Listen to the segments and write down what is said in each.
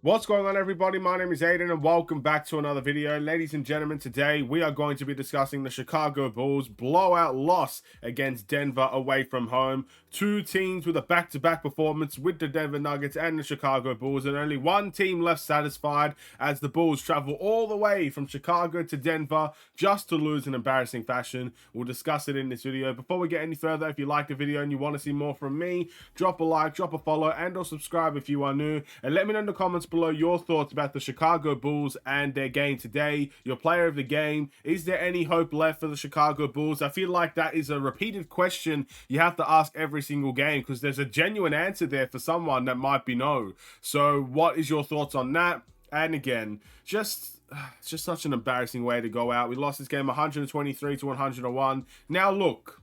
What's going on, everybody? My name is Aiden and welcome back to another video. Ladies and gentlemen, today we are going to be discussing the Chicago Bulls blowout loss against Denver away from home. Two teams with a back-to-back performance with the Denver Nuggets and the Chicago Bulls, and only one team left satisfied as the Bulls travel all the way from Chicago to Denver just to lose in embarrassing fashion. We'll discuss it in this video. Before we get any further, if you like the video and you want to see more from me, drop a like, drop a follow, and or subscribe if you are new, and let me know in the comments below your thoughts about the Chicago Bulls and their game today. Your player of the game. Is there any hope left for the Chicago Bulls? I feel like that is a repeated question you have to ask every single game because there's a genuine answer there for someone that might be no. So what is your thoughts on that? And again, it's just such an embarrassing way to go out. We lost this game 123 to 101. Now look,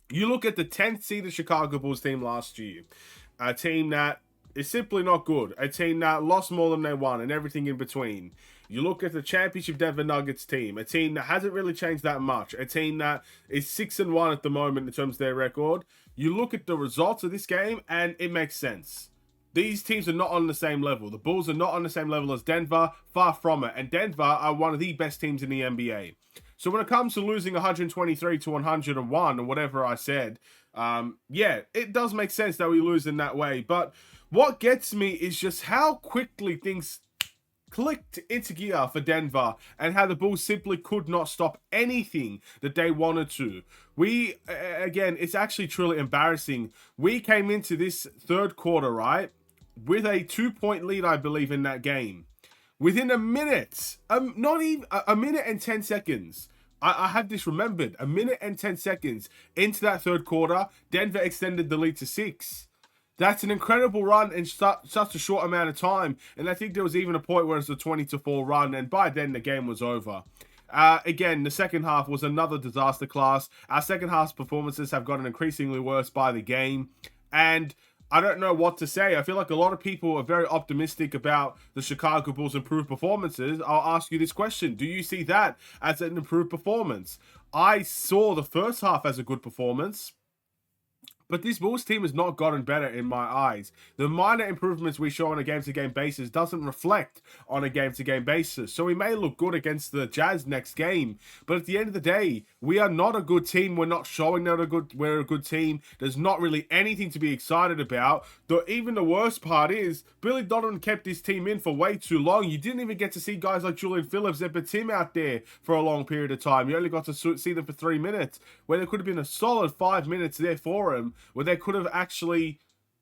you look at the 10th seeded Chicago Bulls team last year, a team that is simply not good, a team that lost more than they won and everything in between. You look at the championship Denver Nuggets team, a team that hasn't really changed that much, a team that is 6-1 at the moment in terms of their record. You look at the results of this game and it makes sense. These teams are not on the same level. The Bulls are not on the same level as Denver, far from it. And Denver are one of the best teams in the NBA. So when it comes to losing 123 to 101 or whatever I said, yeah, it does make sense that we lose in that way. But what gets me is just how quickly things clicked into gear for Denver and how the Bulls simply could not stop anything that they wanted to. Again, it's actually truly embarrassing. We came into this third quarter, right, with a 2-point lead, I believe, in that game. Within a minute, not even a minute and 10 seconds. I have this remembered. A minute and 10 seconds into that third quarter, Denver extended the lead to 6. That's an incredible run in such a short amount of time. And I think there was even a point where it was a 20-4 run. And by then, the game was over. Again, the second half was another disaster class. Our second half performances have gotten increasingly worse by the game. And I don't know what to say. I feel like a lot of people are very optimistic about the Chicago Bulls' improved performances. I'll ask you this question. Do you see that as an improved performance? I saw the first half as a good performance. But this Bulls team has not gotten better in my eyes. The minor improvements we show on a game-to-game basis doesn't reflect on a game-to-game basis. So we may look good against the Jazz next game, but at the end of the day, we are not a good team. We're not showing that we're a good team. There's not really anything to be excited about. Though even the worst part is, Billy Donovan kept this team in for way too long. You didn't even get to see guys like Julian Phillips and Batum out there for a long period of time. You only got to see them for 3 minutes, where there could have been a solid 5 minutes there for him, where they could have actually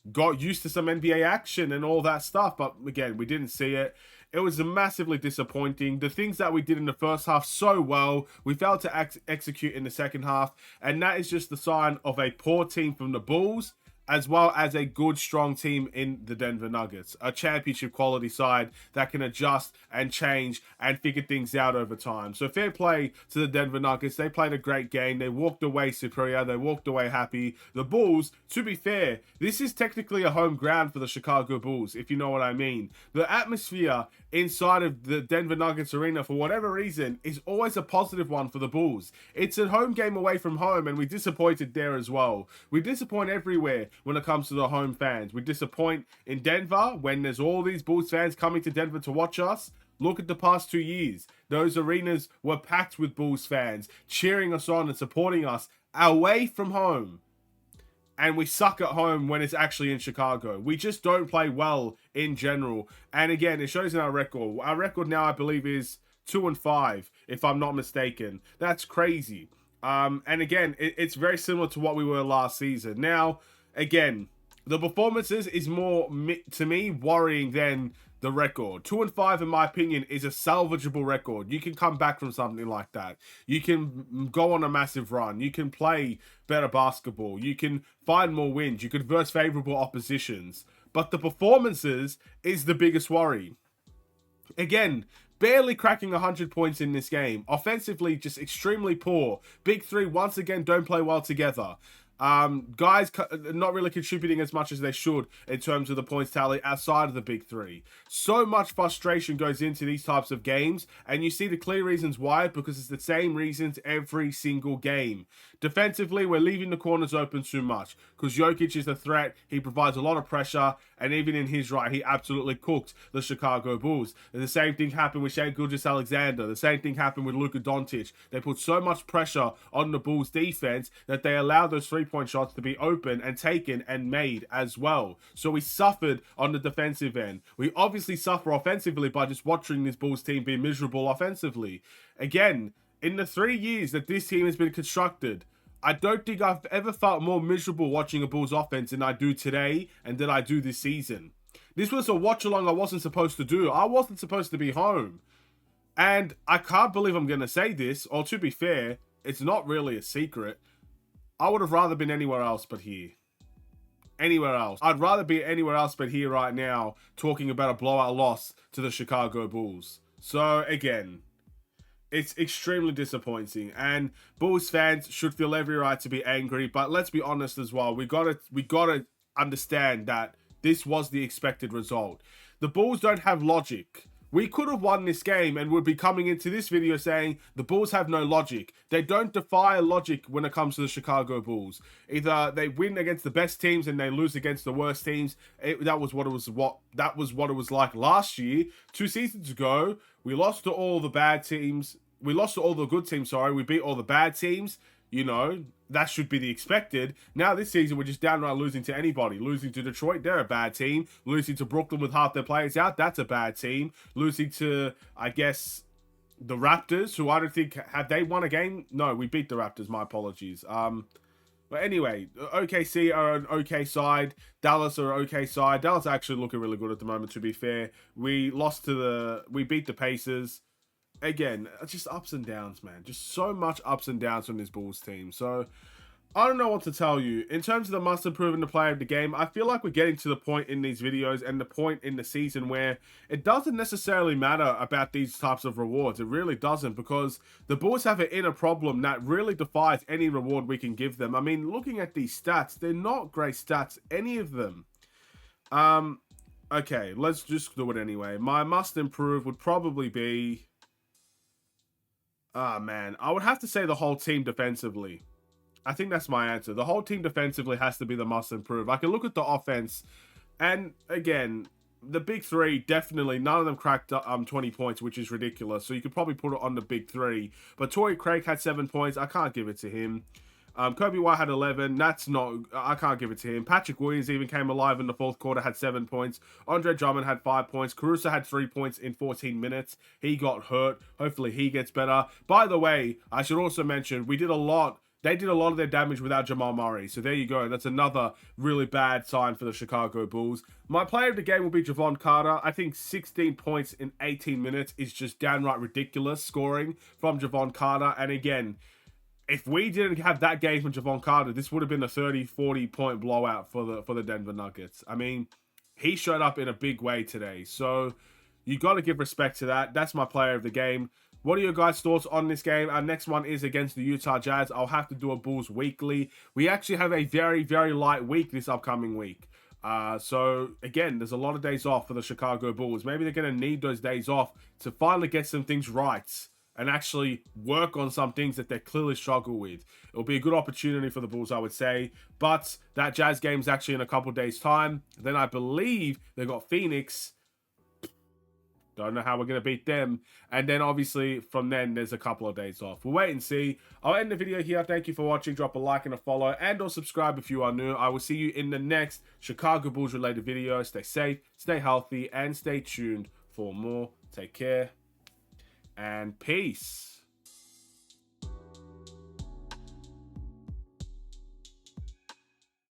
got used to some NBA action and all that stuff. But again, we didn't see it. It was massively disappointing. The things that we did in the first half so well, we failed to execute in the second half. And that is just the sign of a poor team from the Bulls, as well as a good, strong team in the Denver Nuggets. A championship quality side that can adjust and change and figure things out over time. So fair play to the Denver Nuggets. They played a great game. They walked away superior. They walked away happy. The Bulls, to be fair, this is technically a home ground for the Chicago Bulls, if you know what I mean. The atmosphere inside of the Denver Nuggets arena, for whatever reason, is always a positive one for the Bulls. It's a home game away from home, and we disappointed there as well. We disappoint everywhere when it comes to the home fans. We disappoint in Denver when there's all these Bulls fans coming to Denver to watch us. Look at the past 2 years. Those arenas were packed with Bulls fans, cheering us on and supporting us away from home. And we suck at home when it's actually in Chicago. We just don't play well in general. And again, it shows in our record. Our record now, I believe, is 2-5, if I'm not mistaken. That's crazy. And again, it's very similar to what we were last season. Now, again, the performances is more, to me, worrying than the record. 2-5, in my opinion, is a salvageable record. You can come back from something like that. You can go on a massive run. You can play better basketball. You can find more wins. You can verse favorable oppositions. But the performances is the biggest worry. Again, barely cracking 100 points in this game. Offensively, just extremely poor. Big three, once again, don't play well together. Guys not really contributing as much as they should in terms of the points tally outside of the big three. So much frustration goes into these types of games, and you see the clear reasons why, because it's the same reasons every single game. Defensively, we're leaving the corners open too much because Jokic is a threat. He provides a lot of pressure, and even in his right, he absolutely cooked the Chicago Bulls. And the same thing happened with Shai Gilgeous-Alexander. The same thing happened with Luka Doncic. They put so much pressure on the Bulls defense that they allowed those three-point shots to be open and taken and made as well. So we suffered on the defensive end. We obviously suffer offensively by just watching this Bulls team be miserable offensively. Again, in the 3 years that this team has been constructed, I don't think I've ever felt more miserable watching a Bulls offense than I do today and than I do this season. This was a watch-along I wasn't supposed to do. I wasn't supposed to be home. And I can't believe I'm going to say this, or to be fair, it's not really a secret. I would have rather been anywhere else but here. Anywhere else. I'd rather be anywhere else but here right now talking about a blowout loss to the Chicago Bulls. So, again, it's extremely disappointing, and Bulls fans should feel every right to be angry, but let's be honest as well. We gotta understand that this was the expected result. The Bulls don't have logic. We could have won this game and would be coming into this video saying the Bulls have no logic. They don't defy logic when it comes to the Chicago Bulls. Either they win against the best teams and they lose against the worst teams. That was what it was like last year. 2 seasons ago, we lost to all the bad teams. We lost to all the good teams, sorry. We beat all the bad teams. You know, that should be the expected. Now this season, we're just downright losing to anybody. Losing to Detroit, they're a bad team. Losing to Brooklyn with half their players out, that's a bad team. Losing to, I guess, the Raptors, who I don't think, have they won a game? No, we beat the Raptors, my apologies. But anyway, OKC are an okay side. Dallas are an okay side. Dallas are actually looking really good at the moment, to be fair. We beat the Pacers. Again, just ups and downs, man. Just so much ups and downs from this Bulls team. So, I don't know what to tell you. In terms of the must improve in the player of the game, I feel like we're getting to the point in these videos and the point in the season where it doesn't necessarily matter about these types of rewards. It really doesn't, because the Bulls have an inner problem that really defies any reward we can give them. I mean, looking at these stats, they're not great stats, any of them. Okay, let's just do it anyway. My must improve would probably be... Ah, man. I would have to say the whole team defensively. I think that's my answer. The whole team defensively has to be the must improve. I can look at the offense, and again, the big three, definitely, none of them cracked 20 points, which is ridiculous. So you could probably put it on the big three. But Torrey Craig had 7 points. I can't give it to him. Kobe White had 11. I can't give it to him. Patrick Williams even came alive in the fourth quarter, had 7 points. Andre Drummond had 5 points. Caruso had 3 points in 14 minutes. He got hurt. Hopefully he gets better. By the way, I should also mention, they did a lot of their damage without Jamal Murray. So there you go. That's another really bad sign for the Chicago Bulls. My player of the game will be Jevon Carter. I think 16 points in 18 minutes is just downright ridiculous scoring from Jevon Carter. And again, if we didn't have that game from Jevon Carter, this would have been a 30-40 point blowout for the Denver Nuggets. I mean, he showed up in a big way today. So you got to give respect to that. That's my player of the game. What are your guys' thoughts on this game? Our next one is against the Utah Jazz. I'll have to do a Bulls weekly. We actually have a very, very light week this upcoming week. So, again, there's a lot of days off for the Chicago Bulls. Maybe they're going to need those days off to finally get some things right and actually work on some things that they clearly struggle with. It'll be a good opportunity for the Bulls, I would say. But that Jazz game's actually in a couple days' time. Then I believe they've got Phoenix. Don't know how we're going to beat them. And then, obviously, from then, there's a couple of days off. We'll wait and see. I'll end the video here. Thank you for watching. Drop a like and a follow. And or subscribe if you are new. I will see you in the next Chicago Bulls-related video. Stay safe, stay healthy, and stay tuned for more. Take care. And peace.